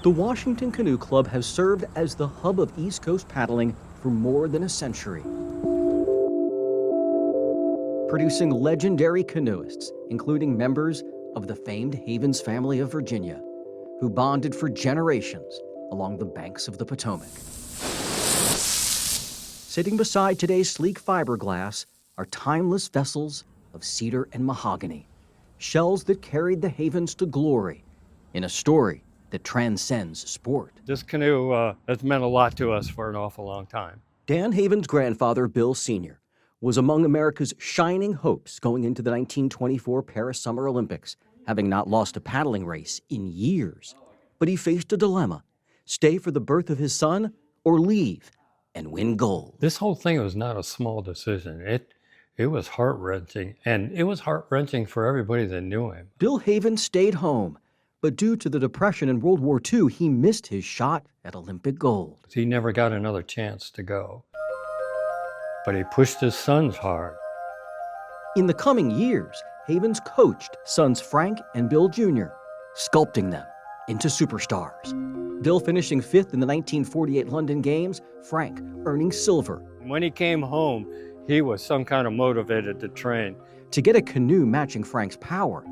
The Washington Canoe Club has served as the hub of East Coast paddling for more than a century, producing legendary canoeists, including members of the famed Havens family of Virginia, who bonded for generations along the banks of the Potomac. Sitting beside today's sleek fiberglass are timeless vessels of cedar and mahogany, shells that carried the Havens to glory in a story that transcends sport. This canoe has meant a lot to us for an awful long time. Dan Havens' grandfather, Bill Sr., was among America's shining hopes going into the 1924 Paris Summer Olympics, having not lost a paddling race in years. But he faced a dilemma: stay for the birth of his son or leave and win gold. This whole thing was not a small decision. It was heart-wrenching, and it was heart-wrenching for everybody that knew him. Bill Havens stayed home, but due to the Depression and World War II, he missed his shot at Olympic gold. He never got another chance to go. But he pushed his sons hard. In the coming years, Havens coached sons Frank and Bill Jr., sculpting them into superstars. Bill finishing fifth in the 1948 London Games, Frank earning silver. When he came home, he was some kind of motivated to train. To get a canoe matching Frank's power,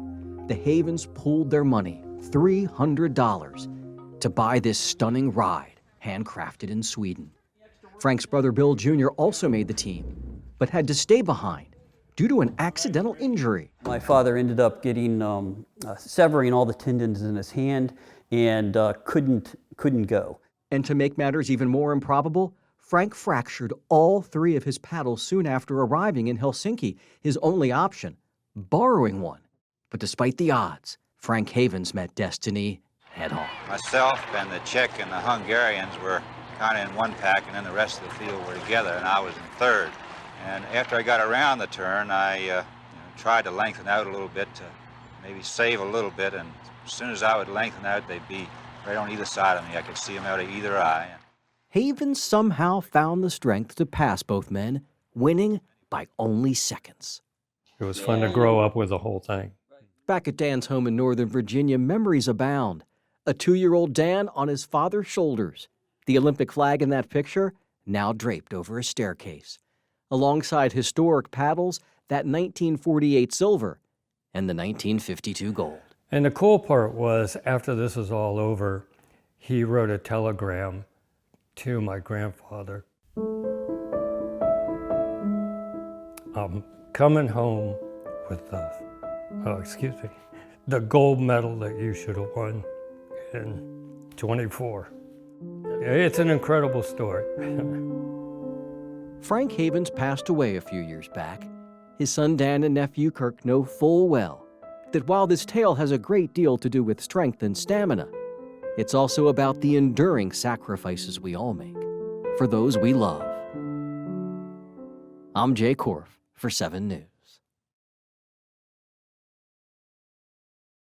the Havens pooled their money, $300, to buy this stunning ride, handcrafted in Sweden. Frank's brother Bill Jr. also made the team, but had to stay behind due to an accidental injury. My father ended up getting severing all the tendons in his hand and couldn't go. And to make matters even more improbable, Frank fractured all three of his paddles soon after arriving in Helsinki, his only option, borrowing one. But despite the odds, Frank Havens met destiny head-on. Myself and the Czech and the Hungarians were kind of in one pack, and then the rest of the field were together, and I was in third. And after I got around the turn, I tried to lengthen out a little bit to maybe save a little bit, and as soon as I would lengthen out, they'd be right on either side of me. I could see them out of either eye. Havens somehow found the strength to pass both men, winning by only seconds. It was fun to grow up with the whole thing. Back at Dan's home in Northern Virginia, memories abound. A 2-year-old Dan on his father's shoulders. The Olympic flag in that picture now draped over a staircase. Alongside historic paddles, that 1948 silver and the 1952 gold. And the cool part was, after this was all over, he wrote a telegram to my grandfather. I'm coming home with the gold medal that you should have won in 24. It's an incredible story. Frank Havens passed away a few years back. His son Dan and nephew Kirk know full well that while this tale has a great deal to do with strength and stamina, it's also about the enduring sacrifices we all make for those we love. I'm Jay Korff for 7 News.